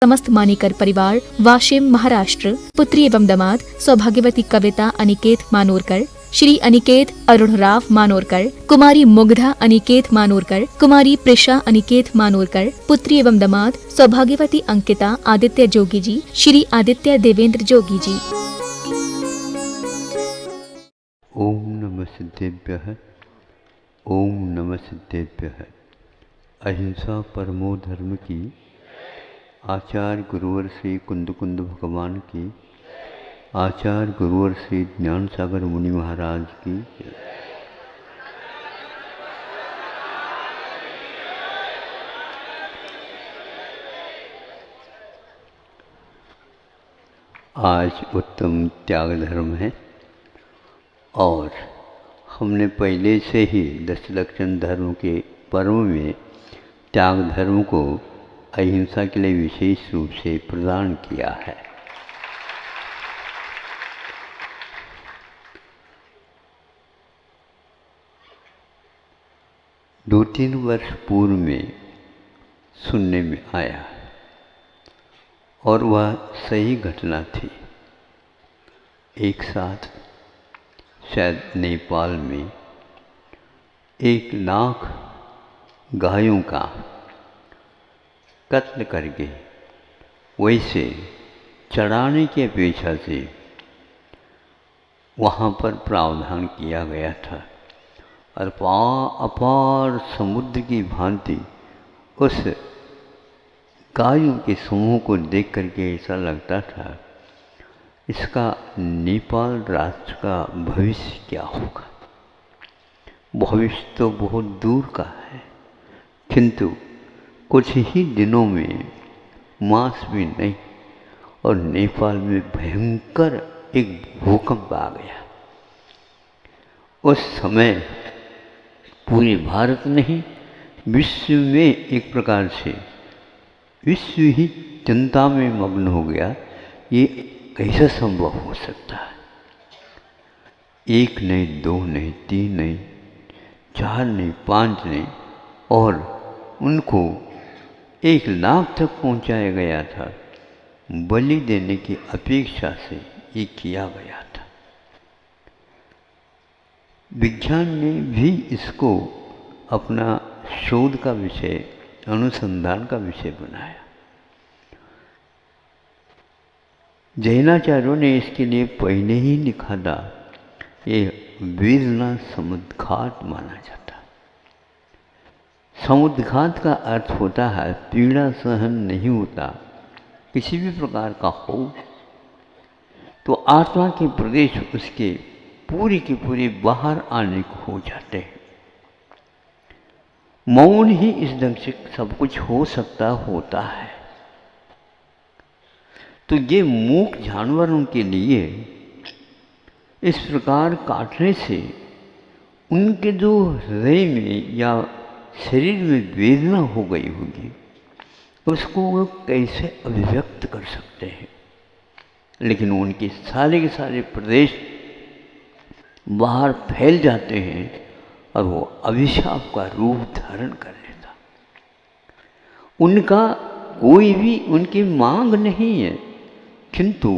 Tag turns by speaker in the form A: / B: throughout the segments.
A: समस्त मानीकर परिवार, वाशिम, महाराष्ट्र। पुत्री एवं दामाद सौभाग्यवती कविता अनिकेत मानोरकर, श्री अनिकेत अरुणराव मानोरकर, कुमारी मुग्धा अनिकेत मानोरकर, कुमारी प्रिशा अनिकेत मानोरकर। पुत्री एवं दामाद सौभाग्यवती अंकिता आदित्य जोगी जी, श्री आदित्य देवेंद्र जोगी जी।
B: ओम नमः सिद्धेभ्यः। ओम नमः सिद्धेभ्यः। अहिंसा परमो धर्म की आचार्य गुरुवर श्री कुंद भगवान की, आचार्य गुरुवर श्री ज्ञान सागर मुनि महाराज की। आज उत्तम त्याग धर्म है और हमने पहले से ही दशलक्षण धर्म के पर्व में त्याग धर्म को अहिंसा के लिए विशेष रूप से प्रदान किया है। दो तीन वर्ष पूर्व में सुनने में आया और वह सही घटना थी। एक साथ शायद नेपाल में 1,00,000 गायों का कत्ल करके वैसे चढ़ाने की अपेक्षा से वहाँ पर प्रावधान किया गया था और अपार समुद्र की भांति उस गायों के समूह को देख करके ऐसा लगता था इसका नेपाल राष्ट्र का भविष्य क्या होगा। भविष्य तो बहुत दूर का है, किंतु कुछ ही दिनों में मास भी नहीं और नेपाल में भयंकर एक भूकंप आ गया। उस समय पूरे भारत नहीं, विश्व में एक प्रकार से विश्व ही चिंता में मग्न हो गया। ये कैसे संभव हो सकता है। 1 नहीं, 2 नहीं, 3 नहीं, 4 नहीं, 5 नहीं और उनको 1,00,000 तक पहुंचाया गया था। बलि देने की अपेक्षा से ये किया गया था। विज्ञान ने भी इसको अपना शोध का विषय, अनुसंधान का विषय बनाया। जैनाचार्यों ने इसके लिए पहले ही लिखा था, ये वेदना समुद्घात माना जाता। समुद्घात का अर्थ होता है पीड़ा सहन नहीं होता, किसी भी प्रकार का हो तो आत्मा के प्रदेश उसके पूरी के पूरे बाहर आने को हो जाते हैं। मौन ही इस ढंग से सब कुछ हो सकता होता है। तो ये मूक जानवरों के लिए इस प्रकार काटने से उनके जो हृदय में या शरीर में वेदना हो गई होगी उसको वो कैसे अभिव्यक्त कर सकते हैं। लेकिन उनके सारे के सारे प्रदेश बाहर फैल जाते हैं और वो अभिशाप का रूप धारण कर लेता। उनका कोई भी उनकी मांग नहीं है, किंतु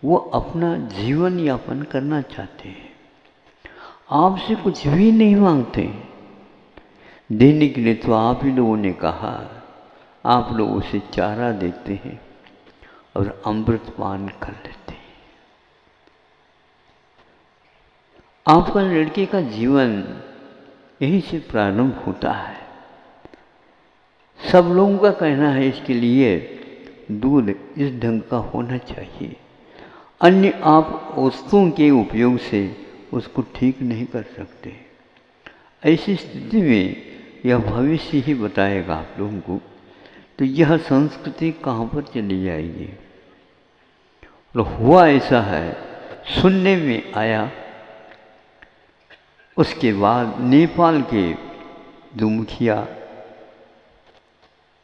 B: वो अपना जीवन यापन करना चाहते हैं। आपसे कुछ भी नहीं मांगते। देने के लिए तो आप ही लोगों ने कहा, आप लोग उसे चारा देते हैं और अमृत पान कर लेते हैं। आपका लड़के का जीवन यहीं से प्रारंभ होता है। सब लोगों का कहना है इसके लिए दूध इस ढंग का होना चाहिए। अन्य आप वस्तुओं के उपयोग से उसको ठीक नहीं कर सकते। ऐसी स्थिति में यह भविष्य ही बताएगा आप लोगों को। तो यह संस्कृति कहाँ पर चली जाएगी। और हुआ ऐसा है, सुनने में आया। उसके बाद नेपाल के जो मुखिया,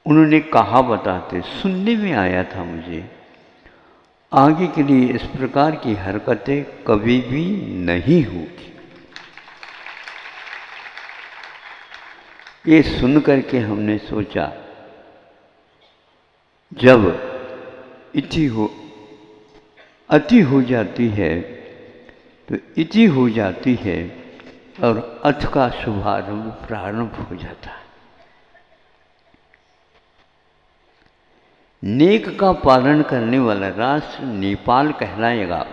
B: उन्होंने कहा बताते, सुनने में आया था मुझे, आगे के लिए इस प्रकार की हरकतें कभी भी नहीं होगी। ये सुन करके हमने सोचा जब अति हो जाती है तो इति हो जाती है और अथ का शुभारंभ प्रारंभ हो जाता है। नेक का पालन करने वाला राष्ट्र नेपाल कहलाएगा,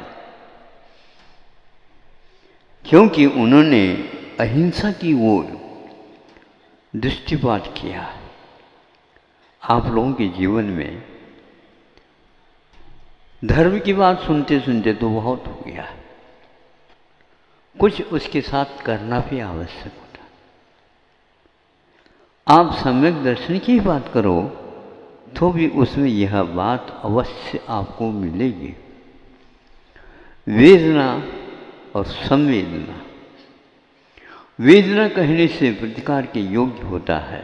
B: क्योंकि उन्होंने अहिंसा की ओर दृष्टिपात किया। आप लोगों के जीवन में धर्म की बात सुनते सुनते तो बहुत हो गया, कुछ उसके साथ करना भी आवश्यक होता। आप सम्यक दर्शन की बात करो तो भी उसमें यह बात अवश्य आपको मिलेगी। वेदना और संवेदना, वेदना कहने से प्रतिकार के योग्य होता है,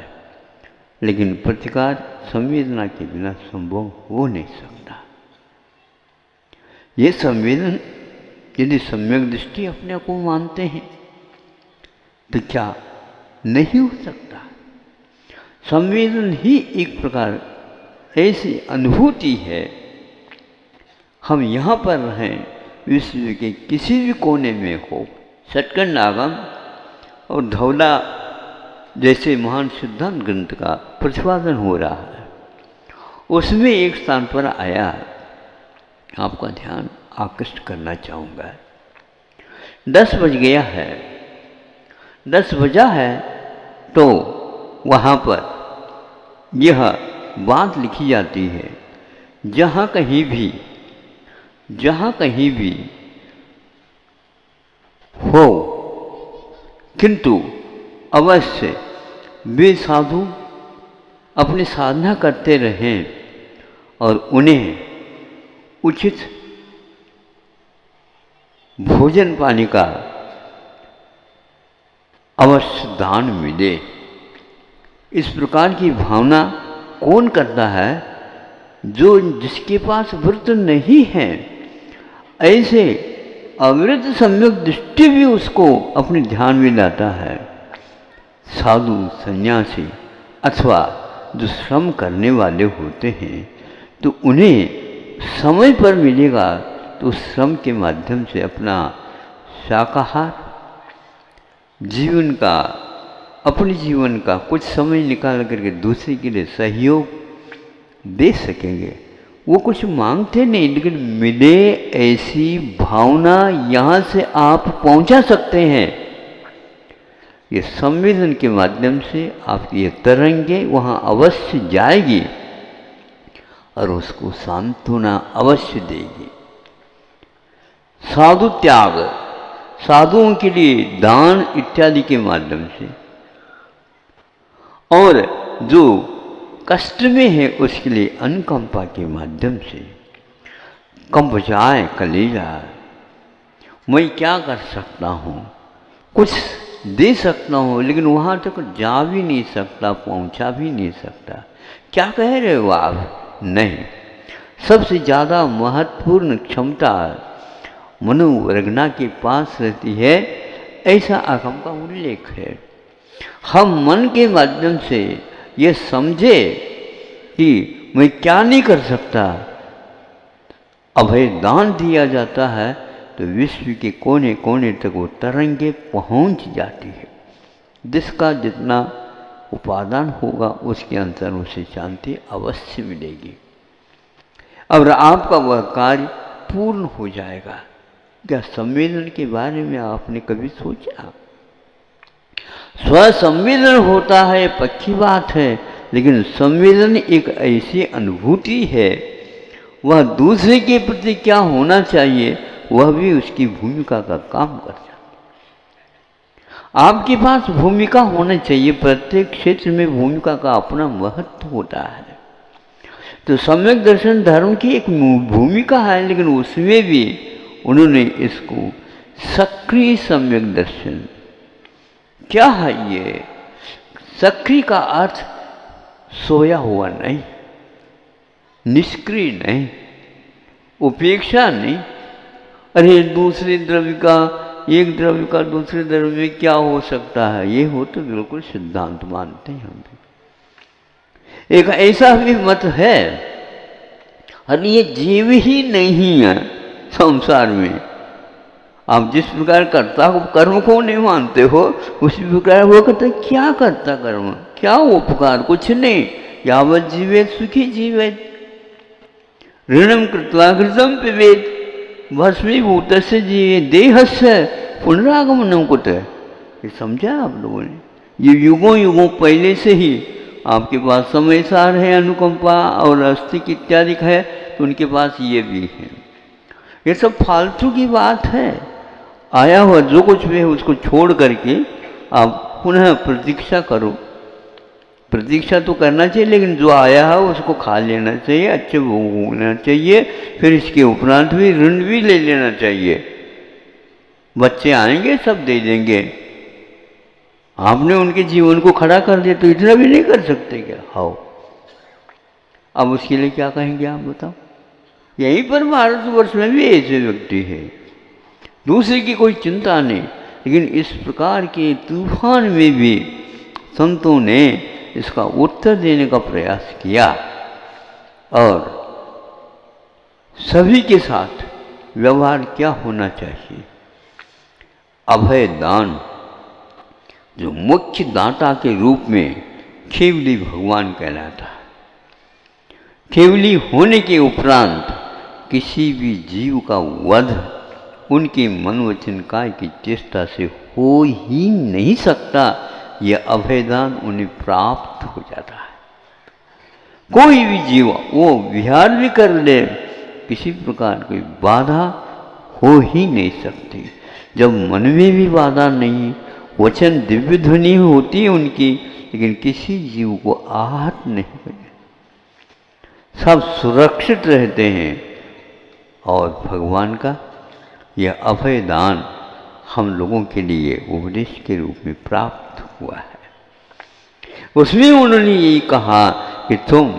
B: लेकिन प्रतिकार संवेदना के बिना संभव हो नहीं सकता। ये संवेदन यदि सम्यक दृष्टि अपने को मानते हैं तो क्या नहीं हो सकता। संवेदन ही एक प्रकार ऐसी अनुभूति है, हम यहाँ पर रहें, विश्व के किसी भी कोने में हो, सटकंड आगम और धौला जैसे महान सिद्धांत ग्रंथ का प्रतिपादन हो रहा है, उसमें एक स्थान पर आया, आपका ध्यान आकृष्ट करना चाहूँगा। 10 बज गया है, 10 बजा है तो वहाँ पर यह बात लिखी जाती है, जहाँ कहीं भी हो, किंतु अवश्य वे साधु अपनी साधना करते रहें और उन्हें उचित भोजन पानी का अवश्य दान मिले। इस प्रकार की भावना कौन करता है? जो जिसके पास व्रत नहीं है, ऐसे अवृत सम्यक दृष्टि भी उसको अपने ध्यान में लाता है। साधु सन्यासी अथवा जो श्रम करने वाले होते हैं तो उन्हें समय पर मिलेगा तो श्रम के माध्यम से अपना शाकाहार जीवन का, अपने जीवन का कुछ समय निकाल करके दूसरे के लिए सहयोग दे सकेंगे। वो कुछ मांगते नहीं, लेकिन मिले ऐसी भावना यहाँ से आप पहुँचा सकते हैं। ये संवेदन के माध्यम से आपकी ये तरंगे वहाँ अवश्य जाएगी और उसको सांत्वना अवश्य देगी। साधु त्याग, साधुओं के लिए दान इत्यादि के माध्यम से, और जो कष्ट में है उसके लिए अनुकंपा के माध्यम से, कंप जाए कलेजा, मैं क्या कर सकता हूँ, कुछ दे सकता हूँ लेकिन वहाँ तक जा भी नहीं सकता, पहुँचा भी नहीं सकता। क्या कह रहे हो आप? नहीं, सबसे ज़्यादा महत्वपूर्ण क्षमता मनोवरगना के पास रहती है, ऐसा आगम का उल्लेख है। हम मन के माध्यम से ये समझे कि मैं क्या नहीं कर सकता, अभय दान दिया जाता है तो विश्व के कोने कोने तक वो तरंगे पहुंच जाती है। जिसका जितना उपादान होगा उसके अनुसार उसे शांति अवश्य मिलेगी और आपका वह कार्य पूर्ण हो जाएगा। क्या संवेदन के बारे में आपने कभी सोचा? स्वसंवेदन होता है पक्की बात है, लेकिन संवेदन एक ऐसी अनुभूति है, वह दूसरे के प्रति क्या होना चाहिए वह भी उसकी भूमिका का काम करता है। आपके पास भूमिका होना चाहिए, प्रत्येक क्षेत्र में भूमिका का अपना महत्व होता है। तो सम्यक दर्शन धर्म की एक भूमिका है, लेकिन उसमें भी उन्होंने इसको सक्रिय सम्यक दर्शन, क्या है ये? सक्रिय का अर्थ सोया हुआ नहीं, निष्क्रिय नहीं, उपेक्षा नहीं। अरे दूसरे द्रव्य का, एक द्रव्य का दूसरे द्रव्य में क्या हो सकता है, ये हो तो बिल्कुल सिद्धांत मानते हैं हम भी। एक ऐसा भी मत है और ये जीव ही नहीं है संसार में। आप जिस प्रकार कर्ता को कर्म को नहीं मानते हो, उसी प्रकार वो कहते क्या करता कर्म, क्या उपकार, कुछ नहीं। यावत जीवेत सुखी जीवेत, ऋणम कृत्वा घृतम पिबेत, भस्मीभूतस्य जीवे देहस्य पुनरागमनम कुतः। ये समझा आप लोगों ने? ये युगों युगों पहले से ही आपके पास समय सार है, अनुकंपा और अस्तिक इत्यादि है, तो उनके पास ये भी है। ये सब फालतू की बात है। आया हुआ जो कुछ भी है उसको छोड़ करके आप पुनः प्रतीक्षा करो। प्रतीक्षा तो करना चाहिए, लेकिन जो आया है उसको खा लेना चाहिए, अच्छे भोगना चाहिए, फिर इसके उपरांत भी ऋण भी ले लेना चाहिए। बच्चे आएंगे सब दे देंगे, आपने उनके जीवन को खड़ा कर दिया तो इतना भी नहीं कर सकते क्या? हाँ, अब उसके लिए क्या कहेंगे आप बताओ? यहीं पर भारतवर्ष में भी ऐसे व्यक्ति है, दूसरे की कोई चिंता नहीं, लेकिन इस प्रकार के तूफान में भी संतों ने इसका उत्तर देने का प्रयास किया और सभी के साथ व्यवहार क्या होना चाहिए। अभय दान, जो मुख्य दाता के रूप में केवली भगवान कहलाता है। केवली होने के उपरांत किसी भी जीव का वध उनके मन वचन काय की चेष्टा से हो ही नहीं सकता। यह अभयदान उन्हें प्राप्त हो जाता है। कोई भी जीव वो विहार भी कर ले, किसी प्रकार की बाधा हो ही नहीं सकती। जब मन में भी बाधा नहीं, वचन दिव्य ध्वनि होती है उनकी, लेकिन किसी जीव को आहत नहीं बने, सब सुरक्षित रहते हैं। और भगवान का यह अभय दान हम लोगों के लिए उपदेश के रूप में प्राप्त हुआ है। उसमें उन्होंने यही कहा कि तुम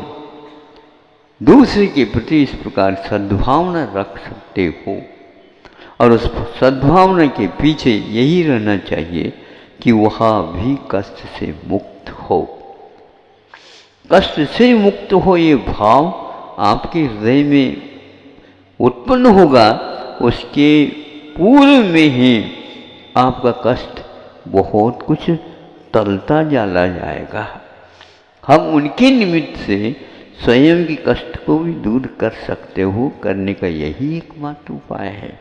B: दूसरे के प्रति इस प्रकार सद्भावना रख सकते हो, और उस सद्भावना के पीछे यही रहना चाहिए कि वह भी कष्ट से मुक्त हो। कष्ट से मुक्त हो ये भाव आपके हृदय में उत्पन्न होगा, उसके पूर्व में ही आपका कष्ट बहुत कुछ टलता चला जाएगा। हम उनके निमित्त से स्वयं के कष्ट को भी दूर कर सकते हो, करने का यही एकमात्र उपाय है।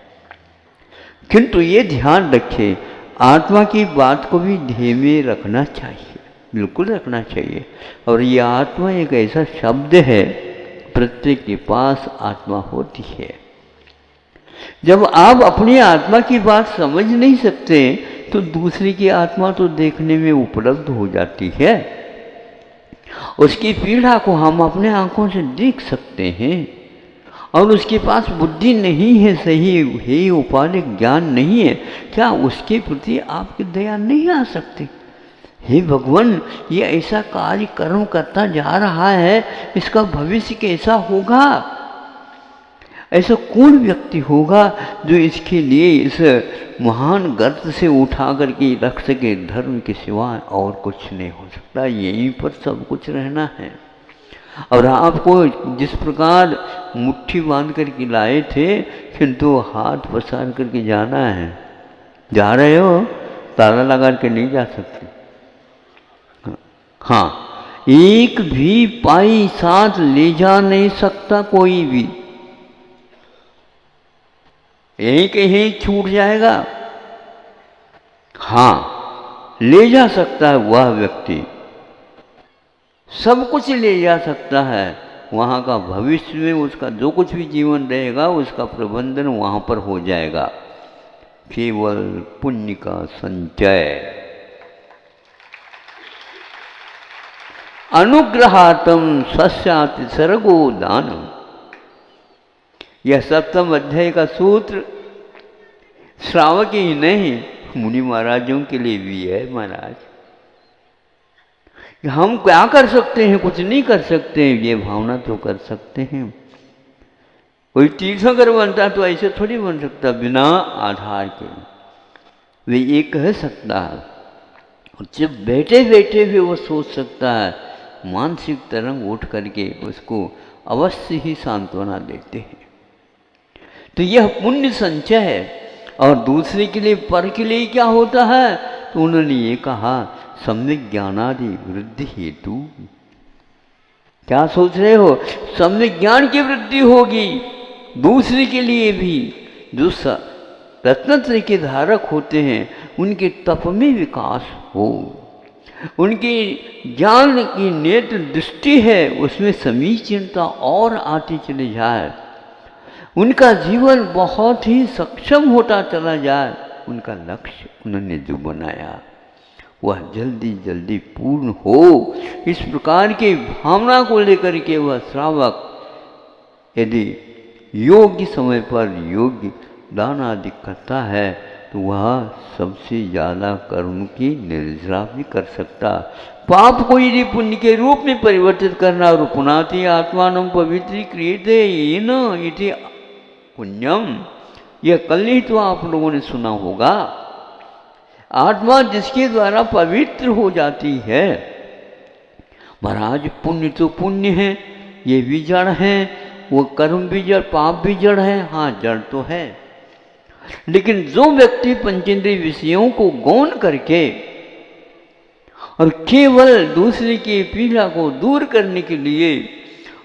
B: किंतु ये ध्यान रखें, आत्मा की बात को भी ध्येय में रखना चाहिए, बिल्कुल रखना चाहिए। और ये आत्मा एक ऐसा शब्द है, प्रत्येक के पास आत्मा होती है। जब आप अपनी आत्मा की बात समझ नहीं सकते तो दूसरे की आत्मा तो देखने में उपलब्ध हो जाती है। उसकी पीड़ा को हम अपने आंखों से देख सकते हैं, और उसके पास बुद्धि नहीं है, सही है, उपाधिक ज्ञान नहीं है, क्या उसके प्रति आपकी दया नहीं आ सकती? हे भगवान, ये ऐसा कार्य कर्म करता जा रहा है, इसका भविष्य कैसा होगा? ऐसा कौन व्यक्ति होगा जो इसके लिए इस महान गर्त से उठा करके रख सके? धर्म के सिवा और कुछ नहीं हो सकता, यहीं पर सब कुछ रहना है। और आपको जिस प्रकार मुट्ठी बांध करके लाए थे, किंतु हाथ पसार करके जाना है। जा रहे हो, ताला लगा के नहीं जा सकते। हाँ, एक भी पाई साथ ले जा नहीं सकता कोई भी, यहीं कहीं छूट जाएगा। हाँ, ले जा सकता है वह व्यक्ति, सब कुछ ले जा सकता है। वहाँ का भविष्य में उसका जो कुछ भी जीवन रहेगा, उसका प्रबंधन वहाँ पर हो जाएगा। केवल पुण्य का संचय। अनुग्रहातम सस्याति सर्गो दानम, यह सप्तम अध्याय का सूत्र श्रावक ही नहीं, मुनि महाराजों के लिए भी है। महाराज, हम क्या कर सकते हैं? कुछ नहीं कर सकते हैं, ये भावना तो कर सकते हैं। कोई तीर्थंकर बनता तो ऐसे थोड़ी बन सकता बिना आधार के, वे ये कह सकता है। और जब बैठे बैठे भी वो सोच सकता है, मानसिक तरंग उठ करके उसको अवश्य ही सांत्वना देते हैं। तो यह पुण्य संचय है। और दूसरे के लिए, पर के लिए क्या होता है? तो उन्होंने ये कहा, सम्यक ज्ञानादि वृद्धि हेतु। क्या सोच रहे हो? सम्यक ज्ञान की वृद्धि होगी दूसरे के लिए भी। जो रत्नत्रय के धारक होते हैं उनके तप में विकास हो, उनकी ज्ञान की नेत्र दृष्टि है उसमें समीचीनता और आती चली जाए, उनका जीवन बहुत ही सक्षम होता चला जाए। उनका लक्ष्य उन्होंने जो बनाया वह जल्दी जल्दी पूर्ण हो, इस प्रकार की भावना को लेकर के वह श्रावक यदि योग्य समय पर योग्य दान आदि करता है तो वह सबसे ज़्यादा कर्म की निर्जरा भी कर सकता। पाप को यदि पुण्य के रूप में परिवर्तित करना, और पुनाति आत्मानं पवित्रीक्रियते येन इति पुण्यम, यह कल ही तो आप लोगों ने सुना होगा। आत्मा जिसके द्वारा पवित्र हो जाती है। महाराज पुण्य तो पुण्य है, ये भी जड़ है, वो कर्म भी जड़, पाप भी जड़ है। हाँ, जड़ तो है, लेकिन जो व्यक्ति पंचेंद्रिय विषयों को गौण करके और केवल दूसरे की पीड़ा को दूर करने के लिए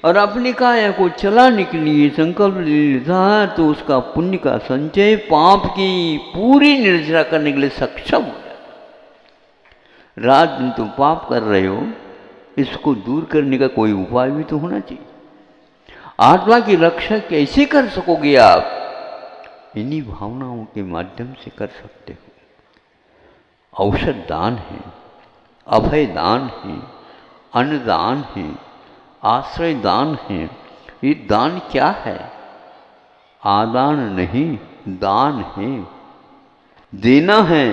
B: और अपनी काया को चलाने के लिए संकल्प ले लेता है, तो उसका पुण्य का संचय पाप की पूरी निर्जरा करने के लिए सक्षम हो जाता। रात दिन तुम पाप कर रहे हो, इसको दूर करने का कोई उपाय भी तो होना चाहिए। आत्मा की रक्षा कैसे कर सकोगे आप? इन्हीं भावनाओं के माध्यम से कर सकते हो। औषध दान है, अभय दान है, अन्नदान है, आश्रय दान है। ये दान क्या है? आदान नहीं, दान है। देना है,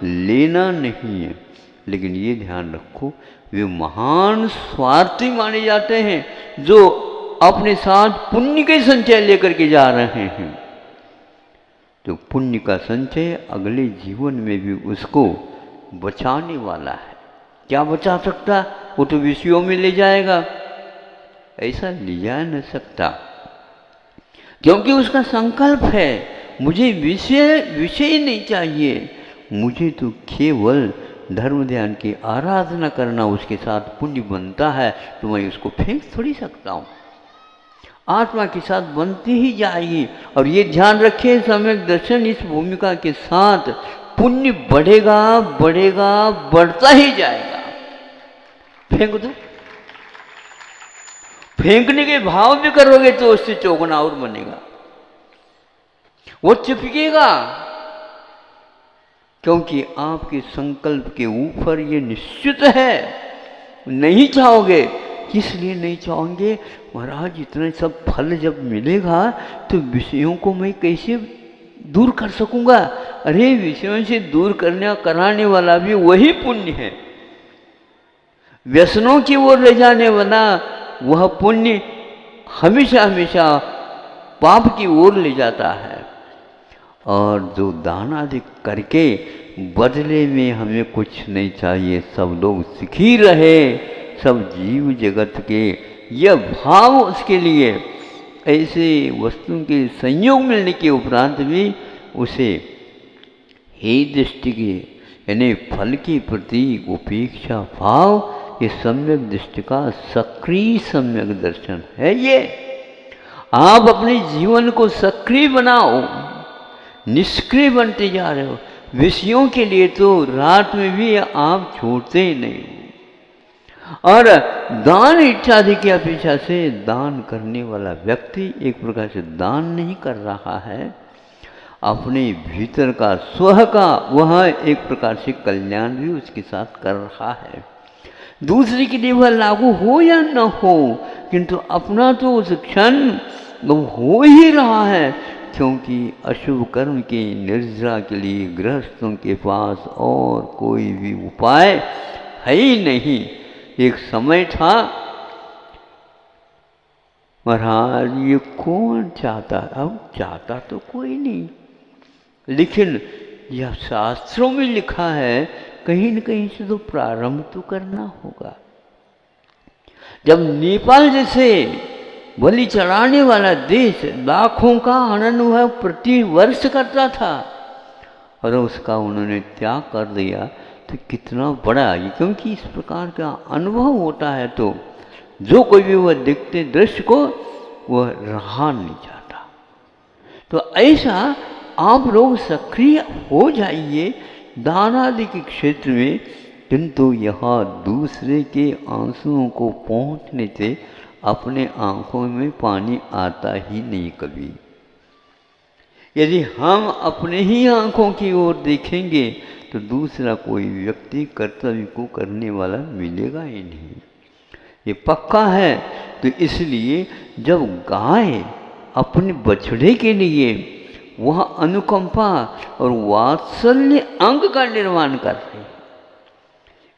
B: लेना नहीं है। लेकिन ये ध्यान रखो, वे महान स्वार्थी माने जाते हैं जो अपने साथ पुण्य के संचय लेकर के जा रहे हैं। तो पुण्य का संचय अगले जीवन में भी उसको बचाने वाला है। क्या बचा सकता? वो तो विषयों में ले जाएगा, ऐसा ले जा न सकता, क्योंकि उसका संकल्प है मुझे विषय नहीं चाहिए, मुझे तो केवल धर्म ध्यान की आराधना करना उसके साथ पुण्य बनता है, तो मैं उसको फेंक थोड़ी सकता हूँ। आत्मा के साथ बनती ही जाएगी। और ये ध्यान रखिए, सम्यक दर्शन इस भूमिका के साथ पुण्य बढ़ेगा बढ़ेगा बढ़ता ही जाएगा। फेंक दो, फेंकने के भाव भी करोगे तो उससे चौगुना और बनेगा, वो चिपकेगा, क्योंकि आपके संकल्प के ऊपर ये निश्चित है। नहीं चाहोगे, किस लिए नहीं चाहोगे? महाराज इतना सब फल जब मिलेगा तो विषयों को मैं कैसे दूर कर सकूंगा? अरे विषयों से दूर कराने वाला भी वही पुण्य है। व्यसनों की ओर ले जाने वाला वह पुण्य हमेशा हमेशा पाप की ओर ले जाता है। और जो दान आदि करके बदले में हमें कुछ नहीं चाहिए, सब लोग सुखी रहे, सब जीव जगत के यह भाव उसके लिए, ऐसे वस्तुओं के संयोग मिलने के उपरांत भी उसे हे दृष्टि के यानी फल के प्रति उपेक्षा भाव, ये सम्यक दृष्टि का सक्रिय सम्यक दर्शन है। ये आप अपने जीवन को सक्रिय बनाओ, निष्क्रिय बनते जा रहे हो। विषयों के लिए तो रात में भी आप छोड़ते ही नहीं। और दान इत्यादि की अपेक्षा से दान करने वाला व्यक्ति एक प्रकार से दान नहीं कर रहा है, अपने भीतर का स्व का वह एक प्रकार से कल्याण भी उसके साथ कर रहा है। दूसरे के लिए वह लागू हो या न हो, किंतु अपना तो उस क्षण वो हो ही रहा है, क्योंकि अशुभ कर्म की निर्जरा के लिए गृहस्थों के पास और कोई भी उपाय है ही नहीं। एक समय था, महाराज ये कौन चाहता, अब चाहता तो कोई नहीं, लेकिन यह शास्त्रों में लिखा है कहीं न कहीं से तो प्रारंभ तो करना होगा। जब नेपाल जैसे बलि चढ़ाने वाला देश लाखों का अनुभव प्रति वर्ष करता था और उसका उन्होंने त्याग कर दिया, तो कितना बड़ा ये, क्योंकि इस प्रकार का अनुभव होता है तो जो कोई भी वह देखते दृश्य को वह रहा नहीं जाता। तो ऐसा आप लोग सक्रिय हो जाइए दान आदि के क्षेत्र में, किंतु यहाँ दूसरे के आंसुओं को पहुँचने से अपने आंखों में पानी आता ही नहीं कभी। यदि हम अपने ही आंखों की ओर देखेंगे तो दूसरा कोई व्यक्ति कर्तव्य को करने वाला मिलेगा ही नहीं, ये पक्का है। तो इसलिए जब गाय अपने बछड़े के लिए वह अनुकंपा और वात्सल्य अंग का निर्माण कर रही है,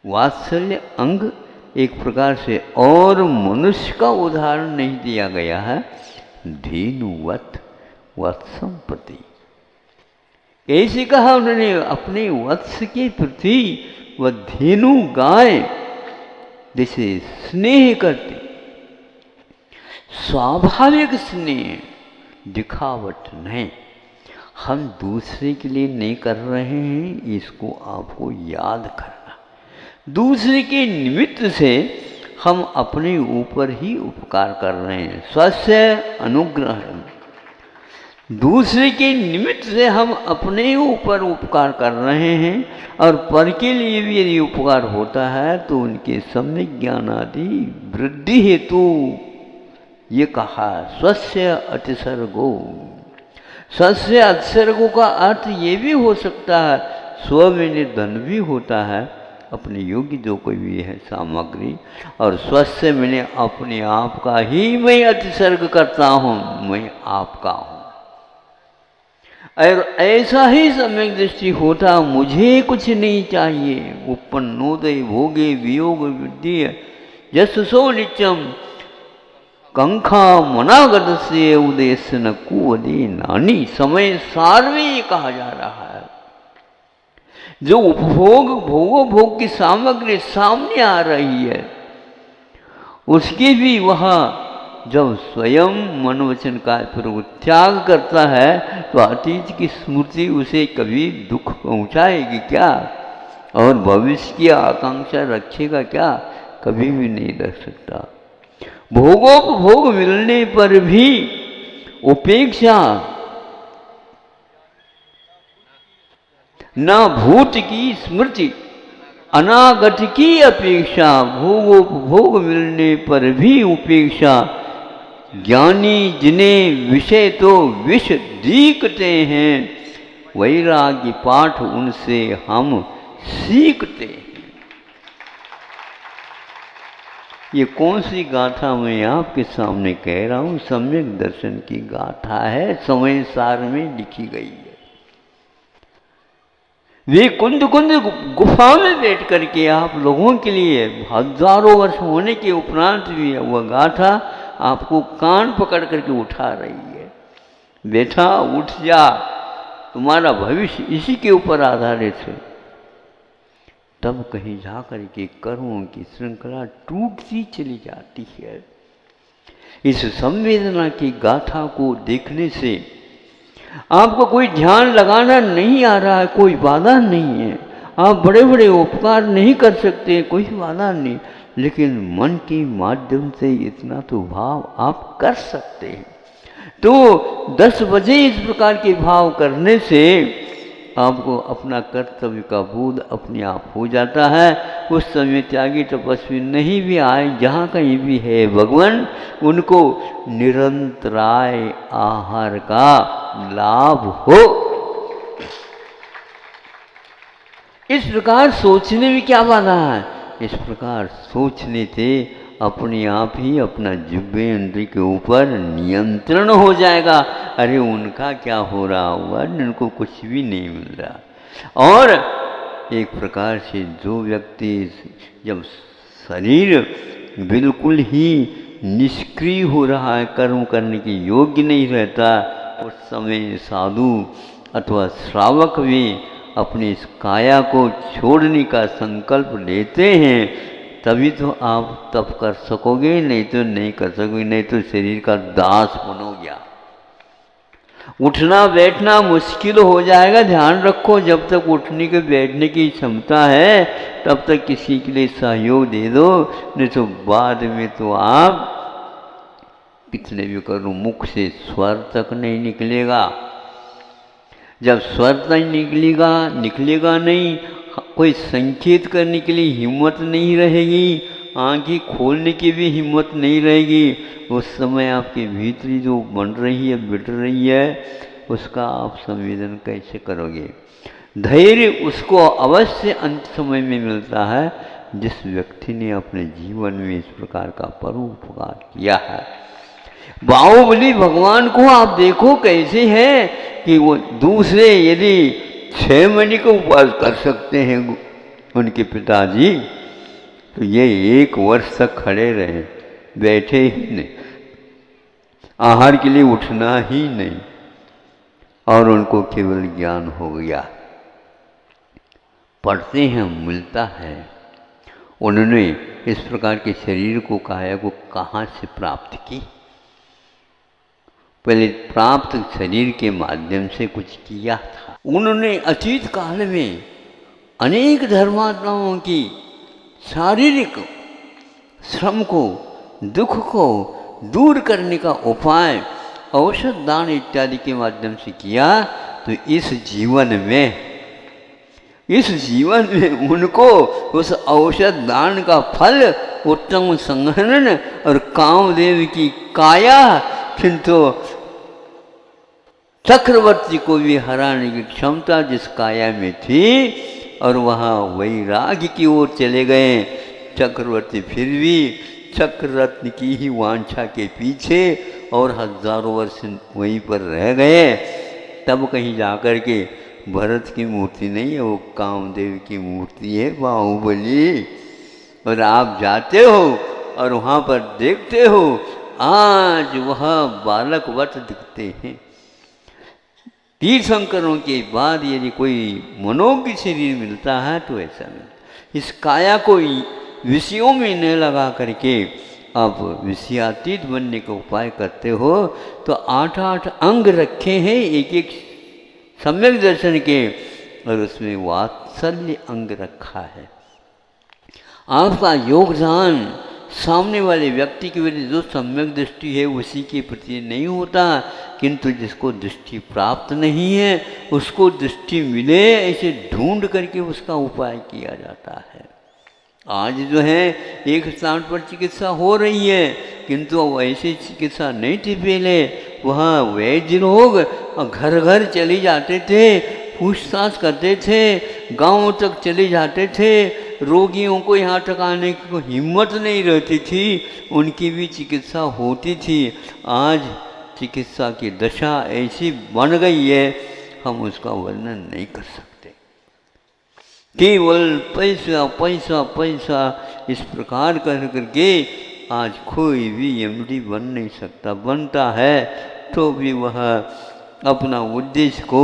B: वात्सल्य अंग एक प्रकार से और मनुष्य का उदाहरण नहीं दिया गया है, धेनुवत वत्संपति ऐसे कहा उन्होंने अपने वत्स के प्रति वह धेनु गाय जैसे स्नेह करती, स्वाभाविक स्नेह, दिखावट नहीं, हम दूसरे के लिए नहीं कर रहे हैं, इसको आपको याद करना। दूसरे के निमित्त से हम अपने ऊपर ही उपकार कर रहे हैं, स्वस्य अनुग्रह। दूसरे के निमित्त से हम अपने ऊपर उपकार कर रहे हैं और पर के लिए भी यदि उपकार होता है तो उनके सम्यक ज्ञान आदि वृद्धि हेतु ये कहा स्वस्य अतिसर्गो। स्वस्य अतिसर्गो का अर्थ ये भी हो सकता है स्व में निर्धन भी होता है, अपने योग्य जो कोई भी है सामग्री, और स्वस्य मैंने अपने आप का ही मैं अतिसर्ग करता हूँ, मैं आपका हूँ। और ऐसा ही सम्यक दृष्टि होता मुझे कुछ नहीं चाहिए, उपन्नोदय भोगे वियोग वृद्धि यशसो नित्यम कंखा मनागत से उदयस्य न कुवदे नानी। समय सार में ये कहा जा रहा है, जो उपभोग भोग की सामग्री सामने आ रही है उसकी भी वह जब स्वयं मन वचन का फिर वो त्याग करता है तो अतीत की स्मृति उसे कभी दुख पहुंचाएगी क्या, और भविष्य की आकांक्षा रखेगा क्या, कभी भी नहीं रख सकता। भोगोपभोग मिलने पर भी उपेक्षा, न भूत की स्मृति अनागत की अपेक्षा, भोगोपभोग मिलने पर भी उपेक्षा। ज्ञानी जिन्हें विषय तो विष दीखते हैं, वैराग्य पाठ उनसे हम सीखते हैं। ये कौन सी गाथा मैं आपके सामने कह रहा हूँ, सम्यक दर्शन की गाथा है, समय सार में लिखी गई है। वे कुंद गुफा में बैठ करके आप लोगों के लिए हजारों वर्ष होने के उपरांत भी वह गाथा आपको कान पकड़ करके उठा रही है, बेटा उठ जा, तुम्हारा भविष्य इसी के ऊपर आधारित है। तब कहीं जा करके कर्मों की श्रृंखला टूटती चली जाती है। इस संवेदना की गाथा को देखने से आपको कोई ध्यान लगाना नहीं आ रहा है, कोई बाधा नहीं है, आप बड़े बड़े उपकार नहीं कर सकते, कोई बाधा नहीं, लेकिन मन के माध्यम से इतना तो भाव आप कर सकते हैं। तो 10 बजे इस प्रकार के भाव करने से आपको अपना कर्तव्य का बोध अपने आप हो जाता है। उस समय त्यागी तपस्वी नहीं भी आए, जहाँ कहीं भी है भगवान, उनको निरंतराय आहार का लाभ हो। इस प्रकार सोचने में क्या बाधा है, इस प्रकार सोचने से अपने आप ही अपना जिह्वे इंद्रिय के ऊपर नियंत्रण हो जाएगा। अरे उनका क्या हो रहा हुआ, उनको कुछ भी नहीं मिल रहा। और एक प्रकार से जो व्यक्ति जब शरीर बिल्कुल ही निष्क्रिय हो रहा है, कर्म करने के योग्य नहीं रहता, उस समय साधु अथवा श्रावक भी अपनी इस काया को छोड़ने का संकल्प लेते हैं तभी तो आप तप कर सकोगे, नहीं तो नहीं कर सकोगे, नहीं तो शरीर का दास बनोगे। उठना बैठना मुश्किल हो जाएगा। ध्यान रखो, जब तक उठने के बैठने की क्षमता है तब तक किसी के लिए सहयोग दे दो, नहीं तो बाद में तो आप कितने भी करो, मुख से स्वर तक नहीं निकलेगा। जब स्वर तक निकलेगा नहीं, कोई संकेत करने के लिए हिम्मत नहीं रहेगी, आंखें खोलने की भी हिम्मत नहीं रहेगी, उस समय आपके भीतरी जो बन रही है, बिट रही है, उसका आप संवेदन कैसे करोगे? धैर्य उसको अवश्य अंत समय में मिलता है जिस व्यक्ति ने अपने जीवन में इस प्रकार का परोपकार किया है। बाहुबली भगवान को आप देखो कैसे है कि वो दूसरे यदि 6 महीने का उपवास कर सकते हैं उनके पिताजी, तो ये 1 वर्ष तक खड़े रहे, बैठे ही नहीं, आहार के लिए उठना ही नहीं, और उनको केवल ज्ञान हो गया। पढ़ते हैं, मिलता है। उन्होंने इस प्रकार के शरीर को, काया को कहाँ से प्राप्त की? पहले प्राप्त शरीर के माध्यम से कुछ किया था। उन्होंने अतीत काल में अनेक धर्मात्माओं की शारीरिक श्रम को, दुख को दूर करने का उपाय औषध दान इत्यादि के माध्यम से किया। तो इस जीवन में उनको उस औषध दान का फल उत्तम संहरण और कामदेव की काया, किंतु चक्रवर्ती को भी हराने की क्षमता जिस काया में थी, और वहाँ वैराग्य की ओर चले गए। चक्रवर्ती फिर भी चक्ररत्न की ही वांछा के पीछे और हजारों वर्ष वहीं पर रह गए। तब कहीं जाकर के भरत की मूर्ति नहीं है, वो कामदेव की मूर्ति है, बाहुबली। और आप जाते हो और वहाँ पर देखते हो आज वह बालकवत दिखते हैं। तीर्थंकरों के बाद यदि कोई मनोज्ञ शरीर मिलता है तो ऐसा मिलता। इस काया को विषयों में न लगा करके आप विषयातीत बनने का उपाय करते हो, तो 8 अंग रखे हैं एक एक सम्यक दर्शन के, और उसमें वात्सल्य अंग रखा है। आपका योगदान सामने वाले व्यक्ति के विरुद्ध जो सम्यक दृष्टि है उसी के प्रति नहीं होता, किंतु जिसको दृष्टि प्राप्त नहीं है उसको दृष्टि मिले ऐसे ढूंढ करके उसका उपाय किया जाता है। आज जो है एक स्थान पर चिकित्सा हो रही है, किंतु ऐसी चिकित्सा नहीं थी पहले। वहाँ वैद्य लोग घर घर चले जाते थे, पूछताछ करते थे, गांव तक चले जाते थे। रोगियों को यहाँ तक आने की हिम्मत नहीं रहती थी, उनकी भी चिकित्सा होती थी। आज चिकित्सा की दशा ऐसी बन गई है, हम उसका वर्णन नहीं कर सकते। केवल पैसा पैसा पैसा इस प्रकार कर करके आज कोई भी एमडी बन नहीं सकता। बनता है तो भी वह अपना उद्देश्य को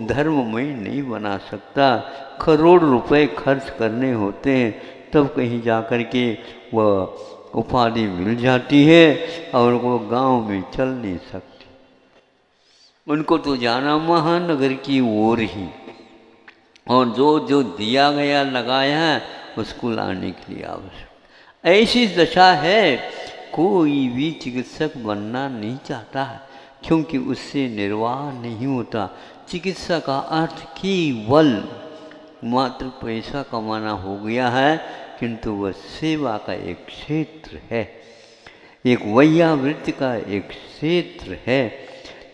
B: धर्ममय नहीं बना सकता। करोड़ रुपए खर्च करने होते हैं तब कहीं जाकर के वह उपाधि मिल जाती है, और वो गांव में चल नहीं सकती। उनको तो जाना महानगर की ओर ही, और जो जो दिया गया लगाया है उसको लाने के लिए आवश्यक। ऐसी दशा है, कोई भी चिकित्सक बनना नहीं चाहता है, क्योंकि उससे निर्वाह नहीं होता। चिकित्सा का अर्थ केवल मात्र पैसा कमाना हो गया है, किंतु वह सेवा का एक क्षेत्र है, एक वैयावृत्ति का एक क्षेत्र है।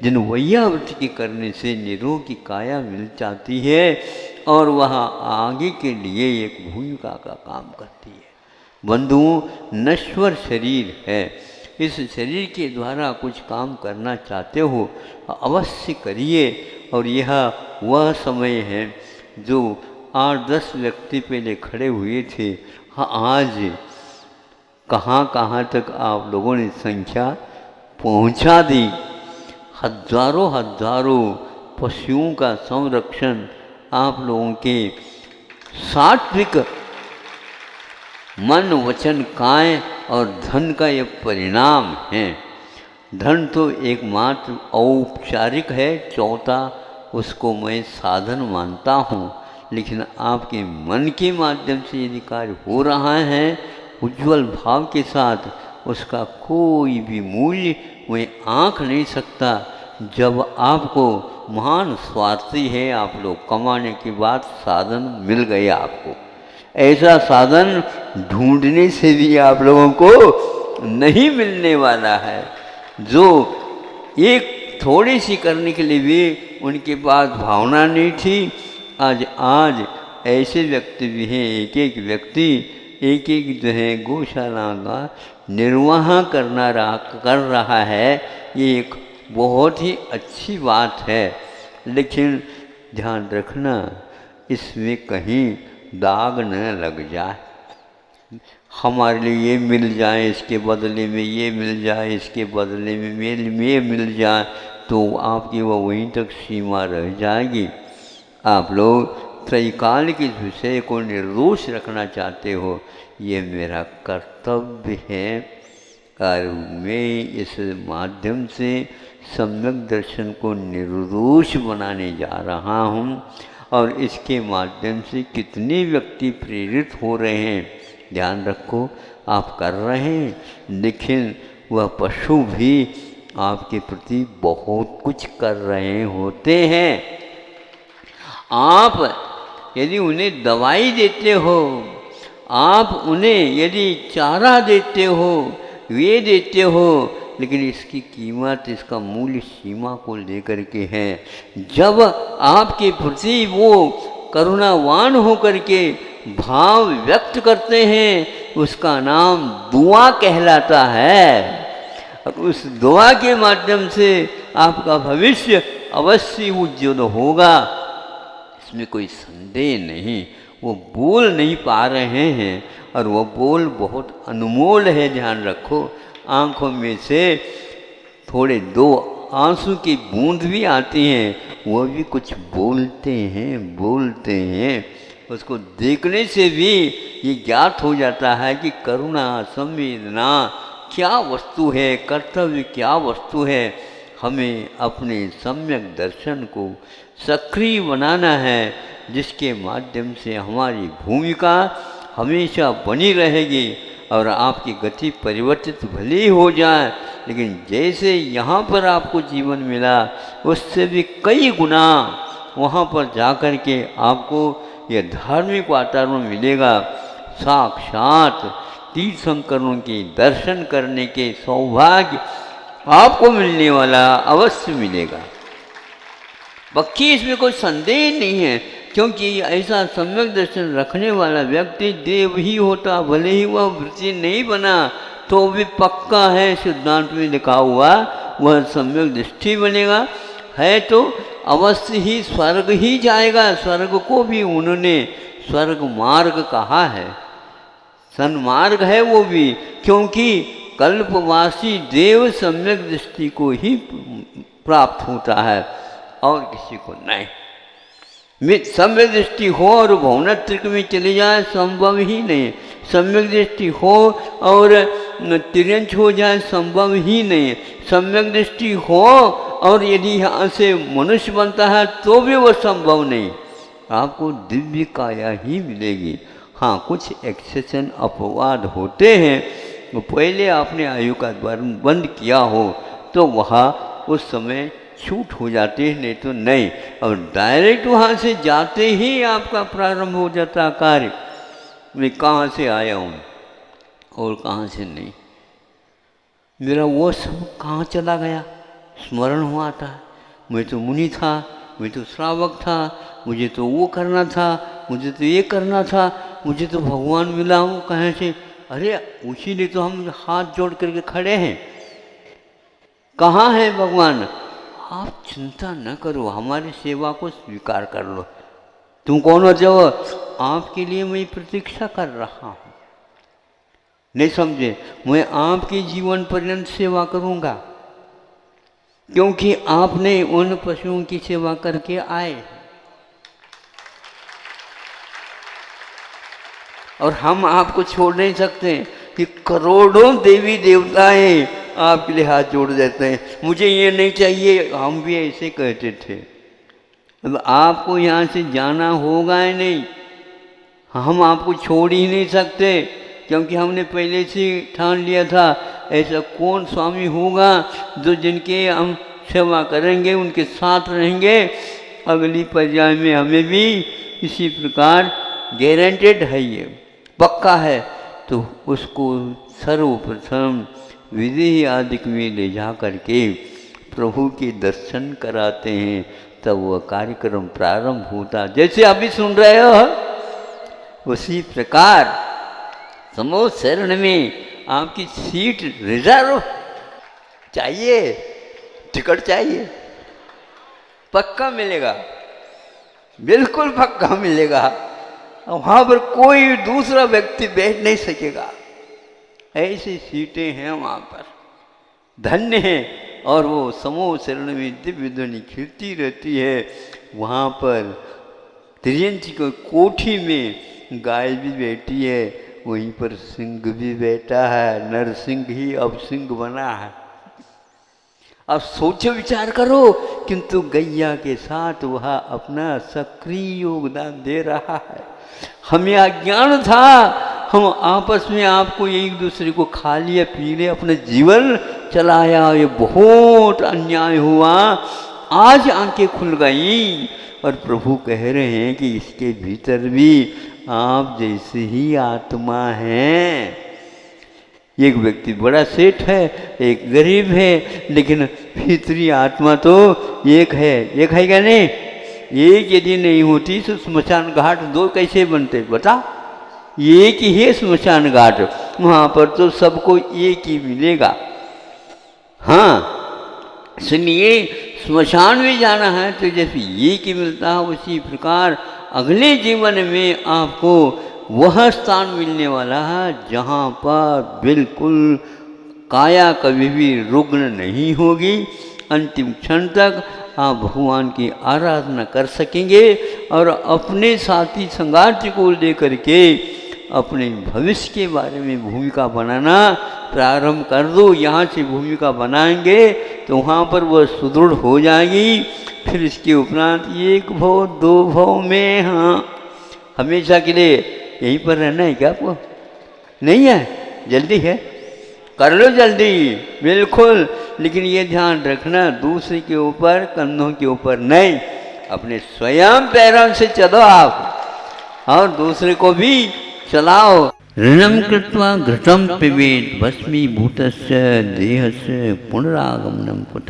B: जिन वैयावृत्ति के करने से निरोगी काया मिल जाती है और वह आगे के लिए एक भूमिका का काम करती है। बंधुओं, नश्वर शरीर है, इस शरीर के द्वारा कुछ काम करना चाहते हो अवश्य करिए। और यह वह समय है जो 8-10 व्यक्ति पहले खड़े हुए थे, हाँ आज कहाँ कहाँ तक आप लोगों ने संख्या पहुँचा दी। हजारों हजारों पशुओं का संरक्षण आप लोगों के सात्विक मन वचन काय और धन का ये परिणाम है। धन तो एकमात्र औपचारिक है, चौथा उसको मैं साधन मानता हूँ, लेकिन आपके मन के माध्यम से यदि कार्य हो रहा है उज्जवल भाव के साथ, उसका कोई भी मूल्य मैं आँक नहीं सकता। जब आपको महान स्वार्थी है, आप लोग कमाने के बाद साधन मिल गए आपको, ऐसा साधन ढूंढने से भी आप लोगों को नहीं मिलने वाला है। जो एक थोड़ी सी करने के लिए भी उनके पास भावना नहीं थी, आज ऐसे व्यक्ति भी हैं, एक एक व्यक्ति एक एक जो है गौशाला का निर्वाह कर रहा है। ये एक बहुत ही अच्छी बात है, लेकिन ध्यान रखना इसमें कहीं दाग न लग जाए। हमारे लिए ये मिल जाए, इसके बदले में ये मिल जाए, इसके बदले में ये मिल जाए, तो आपकी वो वहीं तक सीमा रह जाएगी। आप लोग त्रैकाल के विषय को निर्दोष रखना चाहते हो, ये मेरा कर्तव्य है और मैं इस माध्यम से सम्यक दर्शन को निर्दोष बनाने जा रहा हूँ। और इसके माध्यम से कितने व्यक्ति प्रेरित हो रहे हैं, ध्यान रखो, आप कर रहे हैं, लेकिन वह पशु भी आपके प्रति बहुत कुछ कर रहे होते हैं। आप यदि उन्हें दवाई देते हो, आप उन्हें यदि चारा देते हो, वे देते हो, लेकिन इसकी कीमत, इसका मूल्य सीमा को लेकर के है। जब आपके प्रति वो करुणावान होकर के भाव व्यक्त करते हैं, उसका नाम दुआ कहलाता है। और उस दुआ के माध्यम से आपका भविष्य अवश्य उज्ज्वल होगा, इसमें कोई संदेह नहीं। वो बोल नहीं पा रहे हैं और वो बोल बहुत अनमोल है, ध्यान रखो। आँखों में से थोड़े दो आंसू की बूंद भी आती हैं, वो भी कुछ बोलते हैं। उसको देखने से भी ये ज्ञात हो जाता है कि करुणा, संवेदना क्या वस्तु है, कर्तव्य क्या वस्तु है। हमें अपने सम्यक दर्शन को सक्रिय बनाना है, जिसके माध्यम से हमारी भूमिका हमेशा बनी रहेगी और आपकी गति परिवर्तित भले ही हो जाए, लेकिन जैसे यहाँ पर आपको जीवन मिला उससे भी कई गुना वहाँ पर जाकर के आपको यह धार्मिक वातावरण मिलेगा। साक्षात तीर्थंकरों के दर्शन करने के सौभाग्य आपको मिलने वाला, अवश्य मिलेगा। बाकी इसमें कोई संदेह नहीं है, क्योंकि ऐसा सम्यक दर्शन रखने वाला व्यक्ति देव ही होता, भले ही वह वृत्ति नहीं बना तो भी पक्का है, सिद्धांत में लिखा हुआ वह सम्यक दृष्टि बनेगा, है तो अवश्य ही स्वर्ग ही जाएगा। स्वर्ग को भी उन्होंने स्वर्ग मार्ग कहा है, सन्मार्ग है वो भी, क्योंकि कल्पवासी देव सम्यक दृष्टि को ही प्राप्त होता है और किसी को नहीं। सम्यक दृष्टि हो और भौनत्रिक में चले जाए संभव ही नहीं, सम्यक दृष्टि हो और तिर्यंच हो जाए संभव ही नहीं, सम्यक दृष्टि हो और यदि यहाँ से मनुष्य बनता है तो भी वो संभव नहीं। आपको दिव्य काया ही मिलेगी। हाँ, कुछ एक्सेशन अपवाद होते हैं, तो पहले आपने आयु का द्वार बंद किया हो तो वहाँ उस समय छूट हो जाती है, नहीं तो नहीं। और डायरेक्ट वहाँ से जाते ही आपका प्रारंभ हो जाता कार्य, मैं कहाँ से आया हूँ और कहाँ से नहीं, मेरा वो सब कहाँ चला गया, स्मरण हुआ था। मैं तो मुनि था, मैं तो श्रावक था, मुझे तो वो करना था, मुझे तो ये करना था, मुझे तो भगवान मिला हूँ कहाँ से। अरे इसीलिए तो हम हाथ जोड़ करके खड़े हैं। कहाँ है भगवान? आप चिंता न करो, हमारी सेवा को स्वीकार कर लो। तुम कौन हो? जो आपके लिए मैं प्रतीक्षा कर रहा हूँ। नहीं समझे? मैं आपकी जीवन पर्यंत सेवा करूँगा, क्योंकि आपने उन पशुओं की सेवा करके आए। और हम आपको छोड़ नहीं सकते कि करोड़ों देवी देवताएं आपके लिए हाथ जोड़ देते हैं, मुझे ये नहीं चाहिए। हम भी ऐसे कहते थे। अब आपको यहाँ से जाना होगा ही नहीं, हम आपको छोड़ ही नहीं सकते, क्योंकि हमने पहले से ठान लिया था ऐसा कौन स्वामी होगा जो जिनके हम सेवा करेंगे, उनके साथ रहेंगे, अगली पर्याय में हमें भी इसी प्रकार गारंटेड है, ये पक्का है। तो उसको सर्वप्रथम विधि आदि में ले जा करके प्रभु के दर्शन कराते हैं, तब वह कार्यक्रम प्रारंभ होता। जैसे अभी सुन रहे हो उसी प्रकार समूह शरण में आपकी सीट रिजर्व चाहिए, टिकट चाहिए, पक्का मिलेगा, बिल्कुल पक्का मिलेगा। वहाँ पर कोई दूसरा व्यक्ति बैठ नहीं सकेगा, ऐसी सीटें हैं वहाँ पर, धन्य हैं। और वो समूह शरण में दिव्य ध्वनि खिलती रहती है। वहाँ पर त्रियंची को कोठी में गाय भी बैठी है, वहीं पर सिंह भी बैठा है, नरसिंह ही अब सिंह बना है। अब सोचो विचार करो, किंतु गैया के साथ वह अपना सक्रिय योगदान दे रहा है। हमें अज्ञान था, हम आपस में आपको एक दूसरे को खा लिया, पी लिया, अपना जीवन चलाया, ये बहुत अन्याय हुआ। आज आंखें खुल गई और प्रभु कह रहे हैं कि इसके भीतर भी आप जैसे ही आत्मा हैं। एक व्यक्ति बड़ा सेठ है, एक गरीब है, लेकिन भीतरी आत्मा तो एक है। एक है क्या नहीं? एक यदि नहीं होती तो स्मशान घाट दो कैसे बनते बता? एक ही है स्मशान घाट, वहाँ पर तो सबको एक ही मिलेगा। हाँ, सुनिए, स्मशान में जाना है तो जैसे एक ही मिलता है, उसी प्रकार अगले जीवन में आपको वह स्थान मिलने वाला है जहाँ पर बिल्कुल काया कभी भी रुग्ण नहीं होगी। अंतिम क्षण तक आप भगवान की आराधना कर सकेंगे और अपने साथी संगाती को लेकर के अपने भविष्य के बारे में भूमिका बनाना प्रारंभ कर दो। यहाँ से भूमिका बनाएंगे तो वहाँ पर वह सुदृढ़ हो जाएगी। फिर इसके उपरांत एक भव दो भव में, हाँ, हमेशा के लिए यहीं पर रहना है क्या आपको? नहीं है, जल्दी है, कर लो जल्दी, बिल्कुल। लेकिन ये ध्यान रखना, दूसरे के ऊपर, कंधों के ऊपर नहीं, अपने स्वयं पैरों से चलो आप और दूसरे को भी चलाओ। ऋणम कृत्वा घृतम पिबेत भस्मीभूतस्य देहस्य पुनरागमनम कुत।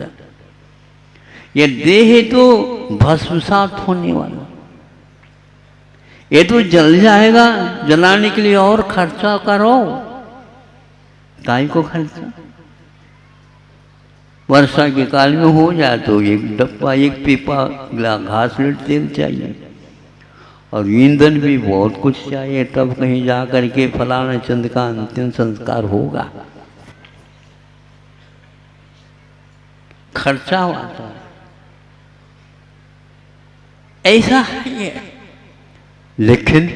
B: ये देह तो भस्मसात होने वाला, ये तो जल जाएगा, जलाने के लिए और खर्चा करो। काय को खर्चा? वर्षा के काल में हो जाए तो एक डब्बा, एक पीपा घास लेट तेल चाहिए और ईंधन भी बहुत कुछ चाहिए, तब कहीं जा कर के फलाना चंद का अंतिम संस्कार होगा। खर्चा आता है, ऐसा है। लेकिन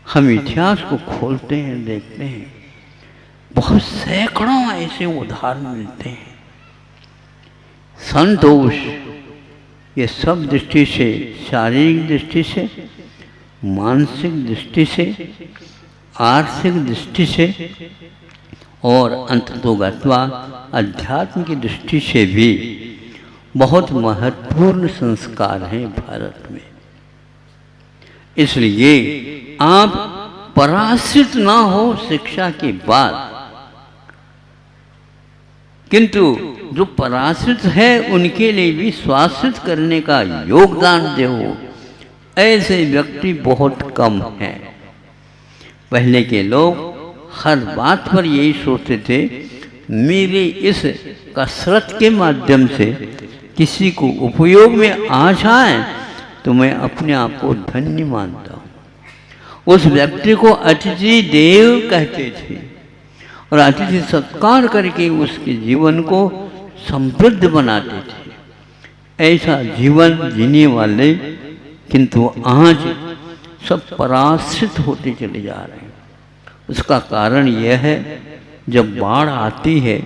B: हम इतिहास को खोलते हैं, देखते हैं, बहुत सैकड़ों ऐसे उदाहरण मिलते हैं। संतोष ये सब दृष्टि से, शारीरिक दृष्टि से, मानसिक दृष्टि से, आर्थिक दृष्टि से और अंततोगत्वा अध्यात्म की दृष्टि से भी बहुत महत्वपूर्ण संस्कार हैं भारत में। इसलिए आप पराश्रित ना हो शिक्षा के बाद, किंतु जो पराश्रित है उनके लिए भी स्वाश्रित करने का योगदान दो। ऐसे व्यक्ति बहुत कम हैं। पहले के लोग हर बात पर यही सोचते थे, मेरे इस कसरत के माध्यम से किसी को उपयोग में आ जाए तो मैं अपने आप को धन्य मानता हूँ। उस व्यक्ति को अतिथि देव कहते थे और अतिथि सत्कार करके उसके जीवन को समृद्ध बनाते थे। ऐसा जीवन जीने वाले, किंतु आज सब पराश्रित होते चले जा रहे हैं। उसका कारण यह है, जब बाढ़ आती है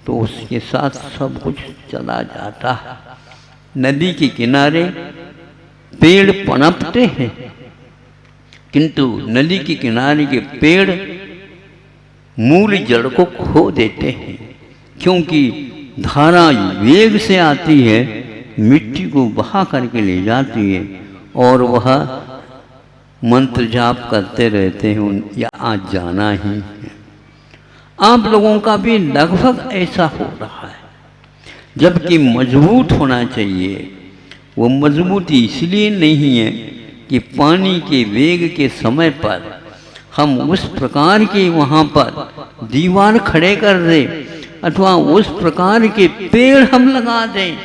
B: तो उसके साथ सब कुछ चला जाता है। नदी के किनारे पेड़ पनपते हैं, किंतु नदी के किनारे के पेड़ मूल जड़ को खो देते हैं, क्योंकि धारा वेग से आती है, मिट्टी को बहा करके ले जाती है और वह मंत्र जाप करते रहते हैं या आज जाना ही है। आप लोगों का भी लगभग ऐसा हो रहा है, जबकि मजबूत होना चाहिए। वो मजबूती इसलिए नहीं है कि पानी के वेग के समय पर हम उस प्रकार के वहाँ पर दीवार खड़े कर दें अथवा उस प्रकार के पेड़ हम लगा दें,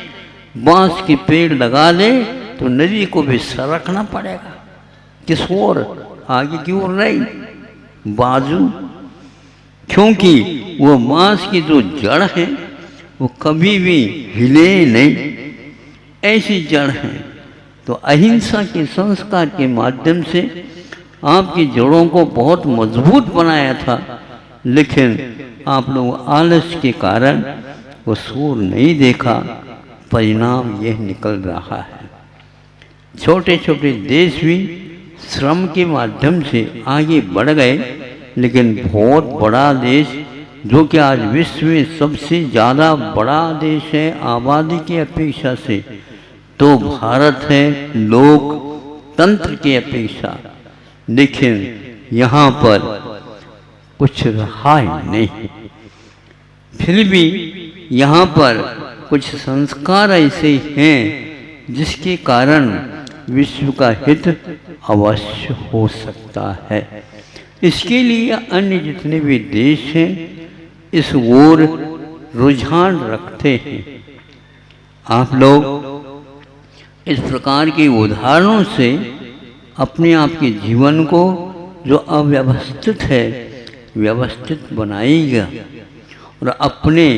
B: बांस के पेड़ लगा दें तो नदी को भी सरकना पड़ेगा। किस ओर? आगे की ओर नहीं, बाजू, क्योंकि वो बांस की जो जड़ है वो कभी भी हिले नहीं, ऐसी जड़ है। तो अहिंसा के संस्कार के माध्यम से आपकी जड़ों को बहुत मजबूत बनाया था, लेकिन आप लोग आलस के कारण वो सूर नहीं देखा, परिणाम यह निकल रहा है। छोटे छोटे देश भी श्रम के माध्यम से आगे बढ़ गए, लेकिन बहुत बड़ा देश जो कि आज विश्व में सबसे ज़्यादा बड़ा देश है आबादी की अपेक्षा से, तो भारत है लोकतंत्र की अपेक्षा, लेकिन यहाँ पर कुछ रहा ही नहीं। फिर भी यहाँ पर कुछ संस्कार ऐसे हैं जिसके कारण विश्व का हित अवश्य हो सकता है। इसके लिए अन्य जितने भी देश हैं इस ओर रुझान रखते हैं। आप लोग इस प्रकार के उदाहरणों से अपने आप के जीवन को जो अव्यवस्थित है व्यवस्थित बनाएगा और अपने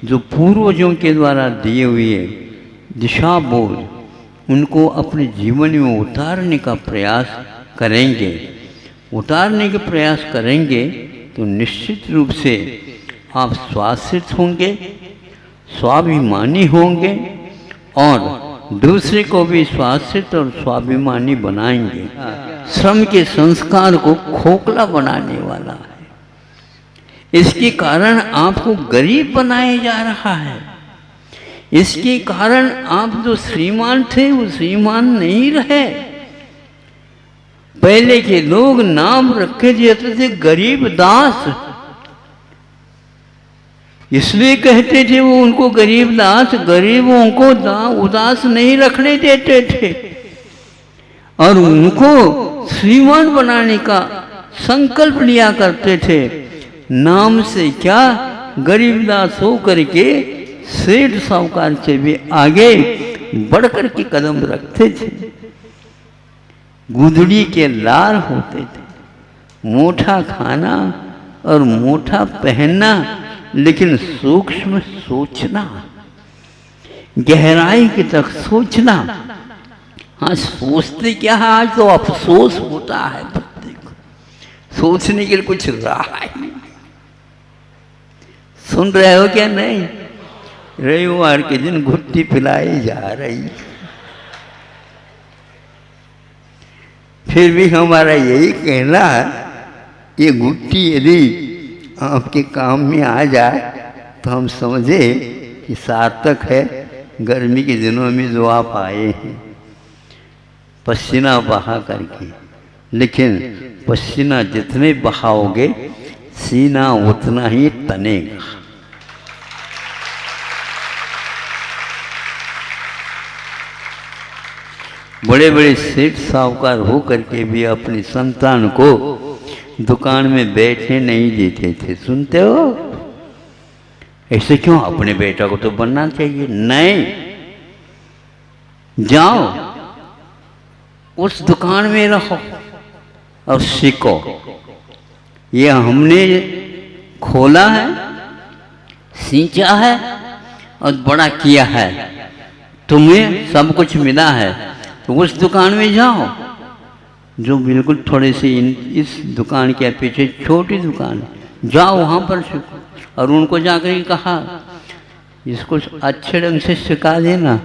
B: जो पूर्वजों के द्वारा दिए हुए दिशा बोध उनको अपने जीवन में उतारने का प्रयास करेंगे। उतारने के प्रयास करेंगे तो निश्चित रूप से आप स्वाश्रित होंगे, स्वाभिमानी होंगे और दूसरे को भी स्वाश्रित और स्वाभिमानी बनाएंगे। श्रम के संस्कार को खोखला बनाने वाला है। इसके कारण आपको गरीब बनाया जा रहा है। इसके कारण आप जो श्रीमान थे वो श्रीमान नहीं रहे। पहले के लोग नाम रखे जाते थे गरीब दास, इसलिए कहते थे वो उनको गरीब दास, गरीबों को उदास नहीं रखने देते थे और उनको श्रीमान बनाने का संकल्प लिया करते थे। नाम से क्या, गरीबदास हो करके सेठ साहूकार से भी आगे बढ़कर के कदम रखते थे। गुदड़ी के लार होते थे, मोटा खाना और मोटा पहनना, लेकिन सूक्ष्म सोचना, गहराई की तक सोचना। हाँ, सोचते क्या है, आज तो अफसोस होता है प्रत्येक को, सोचने के लिए कुछ रहा ही। सुन रहे हो क्या? नहीं, रविवार के दिन घुट्टी पिलाई जा रही। फिर भी हमारा यही कहना है, ये घुट्टी यदि आपके काम में आ जाए तो हम समझे कि सार्थक है। गर्मी के दिनों में जो आप आए हैं पसीना बहा करके, लेकिन पसीना जितने बहाओगे सीना उतना ही तनेगा। बड़े बड़े सेठ साहूकार हो करके भी अपनी संतान को दुकान में बैठने नहीं देते थे। सुनते हो? ऐसे क्यों? अपने बेटा को तो बनना चाहिए। नहीं, जाओ उस दुकान में रहो और सीखो। ये हमने खोला है, सींचा है और बड़ा किया है, तुम्हें सब कुछ मिला है, तो उस दुकान में जाओ जो बिल्कुल थोड़े से इस दुकान के पीछे छोटी दुकान है, जाओ वहाँ पर सीखो। और उनको जाकर के कहा इसको अच्छे ढंग से सिखा देना।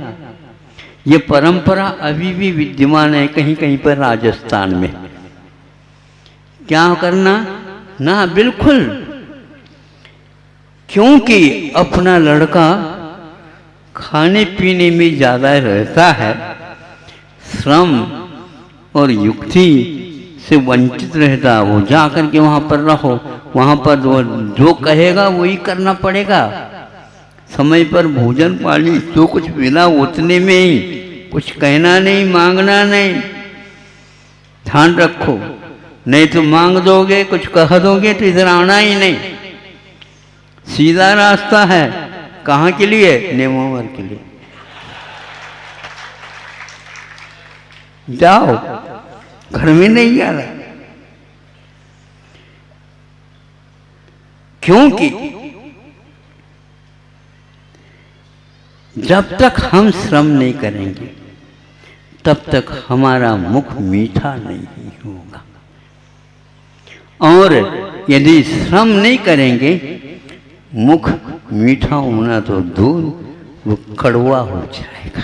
B: ये परंपरा अभी भी विद्यमान है कहीं कहीं पर राजस्थान में। क्या करना ना, बिल्कुल, क्योंकि अपना लड़का खाने पीने में ज़्यादा रहता है, श्रम और युक्ति से वंचित रहता है, वो जा कर के वहाँ पर रहो, वहाँ पर जो कहेगा वही करना पड़ेगा। समय पर भोजन पानी जो कुछ मिला उतने में ही, कुछ कहना नहीं, मांगना नहीं। ध्यान रखो, नहीं तो मांग दोगे, कुछ कह दोगे तो इधर आना ही नहीं। सीधा रास्ता है, कहाँ के लिए? नेमोवर के लिए। जाओ, घर में नहीं जाना। क्योंकि जब तक हम श्रम नहीं करेंगे तब तक हमारा मुख मीठा नहीं होगा, और यदि श्रम नहीं करेंगे मुख मीठा होना तो दूर, वो कड़वा हो जाएगा,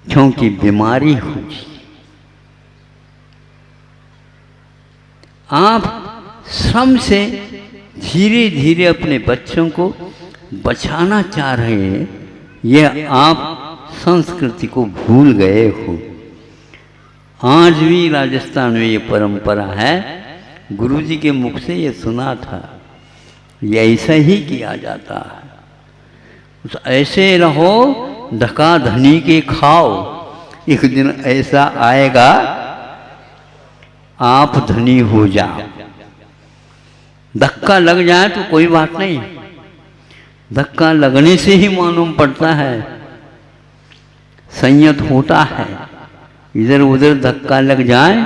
B: क्योंकि बीमारी होगी। आप श्रम से धीरे धीरे अपने बच्चों को बचाना चाह रहे हैं, यह आप संस्कृति को भूल गए हो। आज भी राजस्थान में ये परंपरा है, गुरुजी के मुख से ये सुना था, ये ऐसा ही किया जाता है। ऐसे रहो धका धनी के खाओ, एक दिन ऐसा आएगा आप धनी हो जाओ। धक्का लग जाए तो कोई बात नहीं, धक्का लगने से ही मालूम पड़ता है, संयत होता है। इधर उधर धक्का लग जाए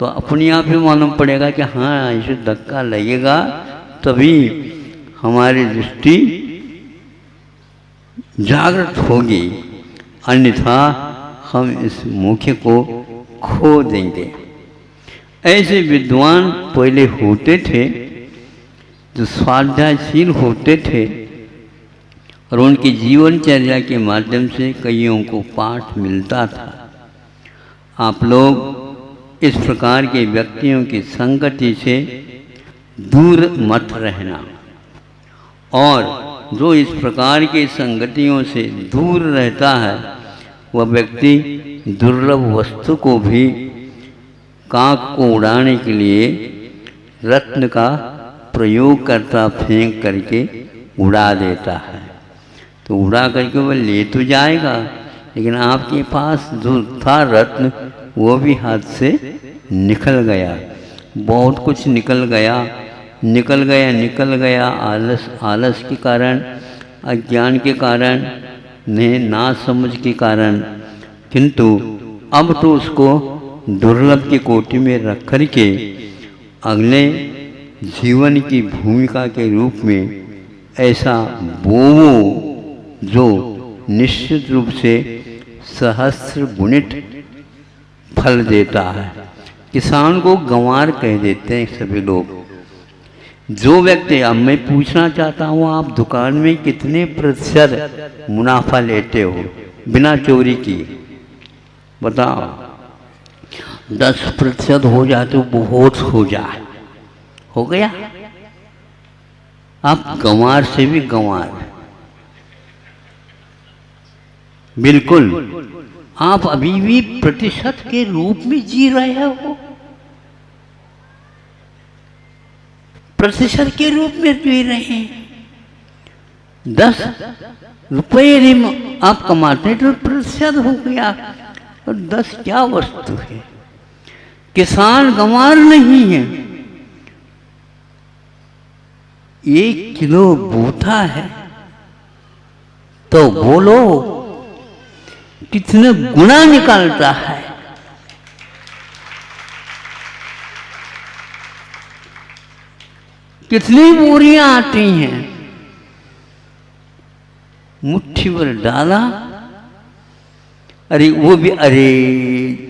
B: तो अपने आप ही मालूम पड़ेगा कि हाँ इसे धक्का लगेगा, तभी हमारी दृष्टि जागृत होगी, अन्यथा हम इस मुख्य को खो देंगे। ऐसे विद्वान पहले होते थे जो स्वाध्यायशील होते थे, और उनकी जीवनचर्या के माध्यम से कईयों को पाठ मिलता था। आप लोग इस प्रकार के व्यक्तियों की संगति से दूर मत रहना, और जो इस प्रकार के संगतियों से दूर रहता है वह व्यक्ति दुर्लभ वस्तु को भी काक को उड़ाने के लिए रत्न का प्रयोग करता, फेंक करके उड़ा देता है। तो उड़ा करके वह ले तो जाएगा, लेकिन आपके पास जो था रत्न वो भी हाथ से निकल गया। बहुत कुछ निकल गया, निकल गया, निकल गया। आलस के कारण, अज्ञान के कारण, ना समझ के कारण। किंतु अब तो उसको दुर्लभ की कोटि में रख करके अगले जीवन की भूमिका के रूप में ऐसा बोवो जो निश्चित रूप से सहस्र गुणित फल देता है। किसान को गंवार कह देते हैं सभी लोग। जो व्यक्ति, अब मैं पूछना चाहता हूँ, आप दुकान में कितने प्रतिशत मुनाफा लेते हो बिना चोरी किए? बताओ। 10% हो जाए तो बहुत हो जाए, हो गया। आप गंवार से भी गंवार, बिल्कुल आप अभी भी प्रतिशत के रूप में जी रहे हो, प्रतिशत के रूप में जी रहे हैं। 10 रुपये आप कमाते तो प्रतिशत हो गया, और 10 क्या वस्तु है। किसान गंवार नहीं है। 1 किलो बूथा है तो बोलो कितने गुना निकालता है। कितनी बोरियां आती हैं। मुट्ठी भर डाला अरे वो भी, अरे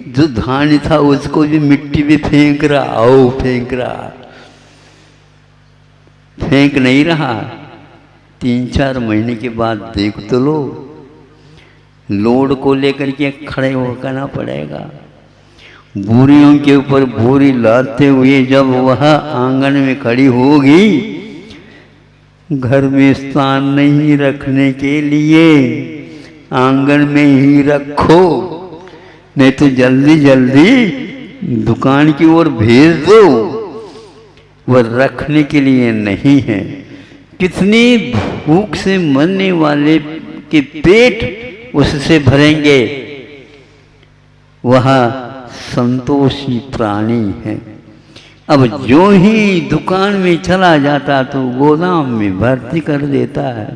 B: जो धान था उसको भी मिट्टी में फेंक रहा, ओ फेंक रहा, फेंक नहीं रहा। 3-4 महीने के बाद देख तो लो, लोड को लेकर के खड़े होना पड़ेगा। बोरियों के ऊपर बोरी लाते हुए जब वह आंगन में खड़ी होगी, घर में स्थान नहीं रखने के लिए आंगन में ही रखो, नहीं तो जल्दी जल्दी दुकान की ओर भेज दो, वह रखने के लिए नहीं है। कितनी भूख से मरने वाले के पेट उससे भरेंगे, वह संतोषी प्राणी है। अब जो ही दुकान में चला जाता तो गोदाम में भर्ती कर देता है।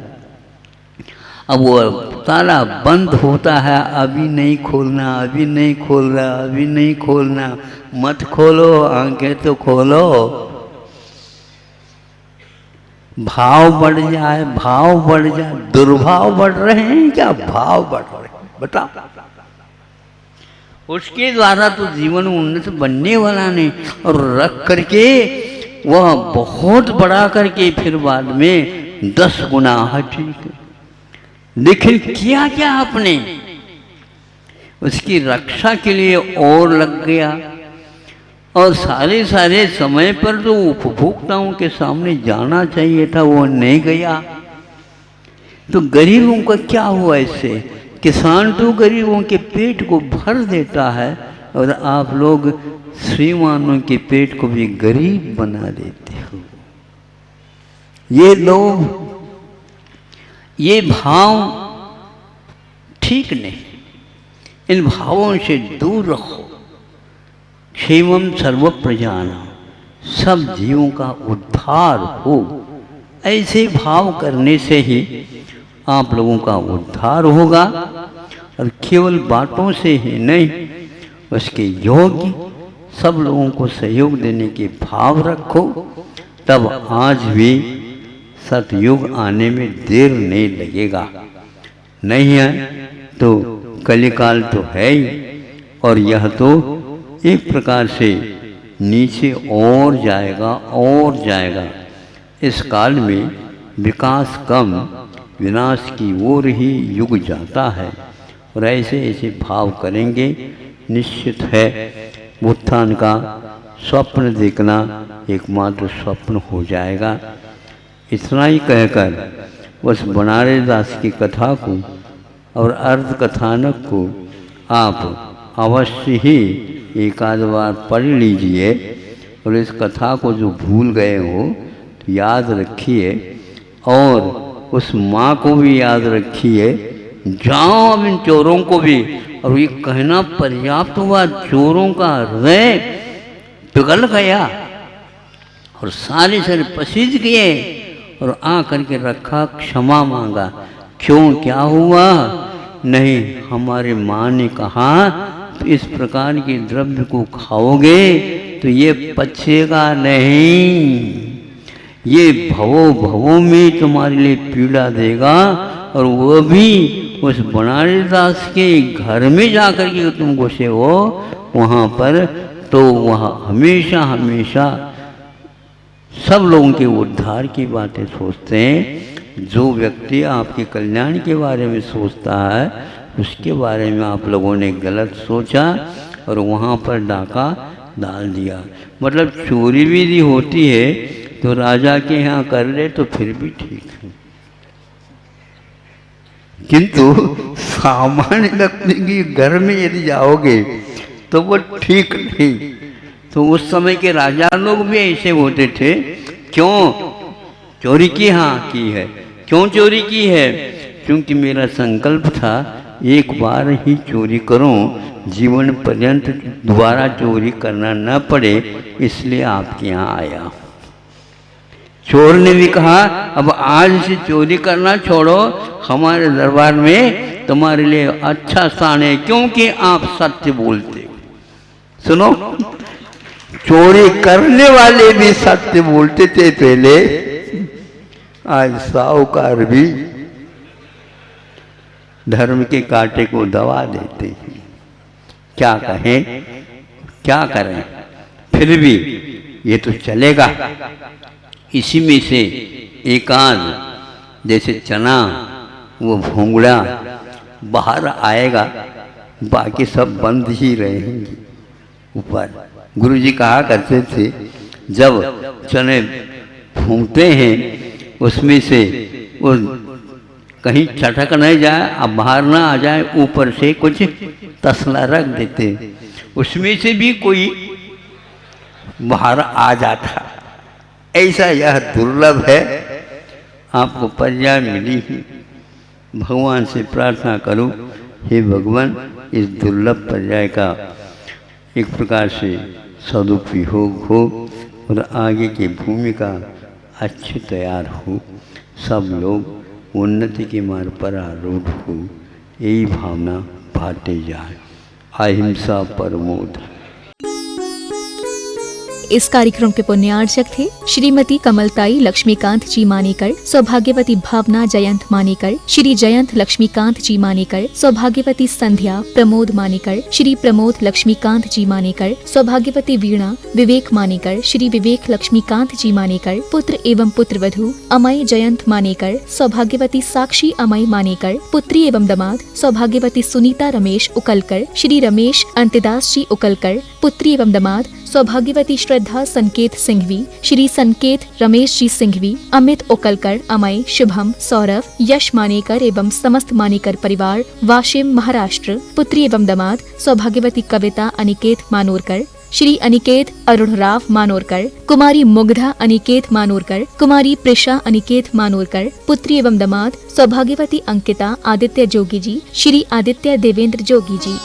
B: अब वो ताला बंद होता है, अभी नहीं खोलना, अभी नहीं खोलना, अभी नहीं खोलना, मत खोलो, आंखें तो खोलो। भाव बढ़ जाए, भाव बढ़ जाए, दुर्भाव बढ़ रहे हैं क्या भाव बढ़ रहे हैं, बताओ। उसके द्वारा तो जीवन उन्नत बनने वाला नहीं, और रख करके वह बहुत बड़ा करके फिर बाद में 10 गुना है, ठीक है, लेकिन किया क्या आपने, उसकी रक्षा के लिए और लग गया, और सारे समय पर जो उपभोक्ताओं के सामने जाना चाहिए था वो नहीं गया। तो गरीबों का क्या हुआ इससे? किसान तो गरीबों के पेट को भर देता है, और आप लोग श्रीमानों के पेट को भी गरीब बना देते हो। ये लोग, ये भाव ठीक नहीं, इन भावों से दूर रखो। क्षेमम सर्व प्रजानां, सब जीवों का उद्धार हो, ऐसे भाव करने से ही आप लोगों का उद्धार होगा। और केवल बातों से ही नहीं, उसके योग्य सब लोगों को सहयोग देने के भाव रखो, तब आज भी सतयुग आने में देर नहीं लगेगा। नहीं है तो कलिकाल तो है ही, और यह तो एक प्रकार से नीचे और जाएगा और जाएगा। इस काल में विकास कम, विनाश की ओर ही युग जाता है, और ऐसे ऐसे भाव करेंगे, निश्चित है उत्थान का स्वप्न देखना एकमात्र स्वप्न हो जाएगा। इतना ही कहकर उस बनारस दास की कथा को और अर्ध कथानक को आप अवश्य ही एक आध बार पढ़ लीजिए, और इस कथा को जो भूल गए हो तो याद रखिए, और उस माँ को भी याद रखिए। जाओ अब इन चोरों को भी, और ये कहना पर्याप्त हुआ, चोरों का हृदय पिघल गया और सारे पसीज गए, और आ करके रखा, क्षमा मांगा। क्यों, क्या हुआ? नहीं, हमारे माँ ने कहा तो इस प्रकार के द्रव्य को खाओगे तो ये पचेगा नहीं, ये भवों भवों में तुम्हारे लिए पीड़ा देगा, और वो भी उस बनारस दास के घर में जाकर के तुम घुसे हो वहाँ पर, तो वह हमेशा हमेशा सब लोगों के उद्धार की बातें सोचते हैं। जो व्यक्ति आपके कल्याण के बारे में सोचता है उसके बारे में आप लोगों ने गलत सोचा और वहाँ पर डाका डाल दिया। मतलब चोरी भी यदि होती है तो राजा के यहाँ कर ले तो फिर भी ठीक है, किंतु सामान्य व्यक्ति के घर में यदि जाओगे तो वो ठीक नहीं। तो उस समय के राजा लोग भी ऐसे होते थे। क्यों चोरी की? हाँ की है। क्यों चोरी की है? क्योंकि मेरा संकल्प था एक बार ही चोरी करूं, जीवन पर्यंत दोबारा चोरी करना न पड़े, इसलिए आपके यहाँ आया। चोर ने भी कहा अब आज से चोरी करना छोड़ो, हमारे दरबार में तुम्हारे लिए अच्छा स्थान है, क्योंकि आप सत्य बोलते हो। सुनो, चोरी करने वाले भी सत्य बोलते थे पहले, आज साहूकार भी धर्म के कांटे को दबा देते हैं। क्या कहें, क्या करें, फिर भी ये तो चलेगा। इसी में से एकांत जैसे चना वो भोंगड़ा बाहर आएगा, बाकी सब बंद ही रहेंगे ऊपर। गुरु जी कहा करते थे जब चने भूनते हैं उसमें से वो कहीं चटक नहीं जाए, अब बाहर ना आ जाए, ऊपर से कुछ तसला रख देते, उसमें से भी कोई बाहर आ जाता। ऐसा यह दुर्लभ है, आपको पर्याय मिली ही। भगवान से प्रार्थना करूं, हे भगवान इस दुर्लभ पर्याय का एक प्रकार से सदुपयोग हो और आगे की भूमिका अच्छी तैयार हो, सब लोग उन्नति के मार्ग पर आरूढ़ हो, यही भावना बांटे जाए। अहिंसा परमो धर्म।
A: इस कार्यक्रम के पुण्यार्चक थे श्रीमती कमलताई लक्ष्मीकांत जी मानेकर, सौभाग्यवती भावना जयंत मानेकर, श्री जयंत लक्ष्मीकांत जी मानेकर, सौभाग्यवती संध्या प्रमोद मानेकर, श्री प्रमोद लक्ष्मीकांत जी मानेकर, सौभाग्यवती वीणा विवेक मानेकर, श्री विवेक लक्ष्मीकांत जी मानेकर, पुत्र एवं पुत्रवधू अमय जयंत मानेकर, सौभाग्यवती साक्षी अमय मानेकर, पुत्री एवं दामाद सौभाग्यवती सुनीता रमेश उकलकर, श्री रमेश अंत्यदास जी उकलकर, पुत्री एवं दामाद सौभाग्यवती श्रद्धा संकेत सिंघवी, श्री संकेत रमेश जी सिंघवी, अमित उकलकर, अमय, शुभम, सौरभ, यश मानेकर एवं समस्त मानेकर परिवार, वाशिम महाराष्ट्र। पुत्री एवं दामाद सौभाग्यवती कविता अनिकेत मानोरकर, श्री अनिकेत अरुणराव मानोरकर, कुमारी मुग्धा अनिकेत मानोरकर, कुमारी प्रिशा अनिकेत मानोरकर, पुत्री एवं दामाद सौभाग्यवती अंकिता आदित्य जोगी जी, श्री आदित्य देवेंद्र जोगी जी।